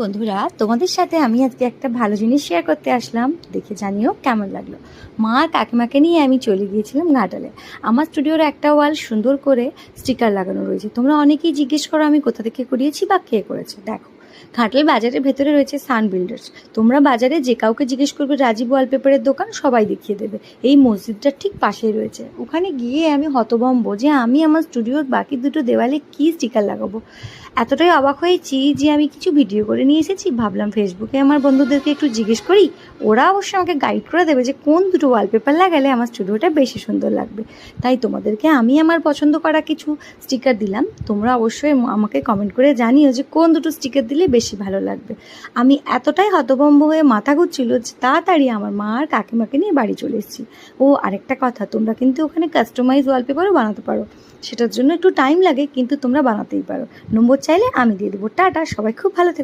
বন্ধুরা, তোমাদের সাথে আমি আজকে একটা ভালো জিনিস শেয়ার করতে আসলাম। দেখে জানিও কেমন লাগলো। মা আর কাকিমাকে নিয়ে আমি চলে গিয়েছিলাম ঘাটালে। আমার স্টুডিওর একটা ওয়াল সুন্দর করে স্টিকার লাগানো রয়েছে। তোমরা অনেকেই জিজ্ঞেস করো আমি কোথা থেকে করিয়েছি বা কে করেছে। দেখো, ঘাটাল বাজারের ভেতরে রয়েছে সান বিল্ডার্স। তোমরা বাজারে যে কাউকে জিজ্ঞেস করবে রাজীব ওয়ালপেপারের দোকান, সবাই দেখিয়ে দেবে। এই মসজিদটার ঠিক পাশেই রয়েছে। ওখানে গিয়ে আমি হতভম্ব যে আমি আমার স্টুডিওর বাকি দুটো দেওয়ালে কী স্টিকার লাগাবো। এতটাই অবাক হয়েছি যে আমি কিছু ভিডিও করে নিয়ে এসেছি। ভাবলাম ফেসবুকে আমার বন্ধুদেরকে একটু জিজ্ঞেস করি, ওরা অবশ্যই আমাকে গাইড করে দেবে যে কোন দুটো ওয়ালপেপার লাগালে আমার স্টুডিওটা বেশি সুন্দর লাগবে। তাই তোমাদেরকে আমি আমার পছন্দ করা কিছু স্টিকার দিলাম। তোমরা অবশ্যই আমাকে কমেন্ট করে জানিও যে কোন দুটো স্টিকার দিলে বেশি ভালো লাগবে। আমি এতটাই হতভম্ব হয়ে মাথা ঘুরছিল যে তাড়াতাড়ি আমার মা আর কাকিমাকে নিয়ে বাড়ি চলে এসেছি। ও আরেকটা কথা, তোমরা কিন্তু ওখানে কাস্টমাইজ ওয়ালপেপারও বানাতে পারো। সেটার জন্য একটু টাইম লাগে, কিন্তু তোমরা বানাতেই পারো। নম্বর চাইলে আমি দিয়ে দেবো। টাটা, সবাই খুব ভালো থেকো।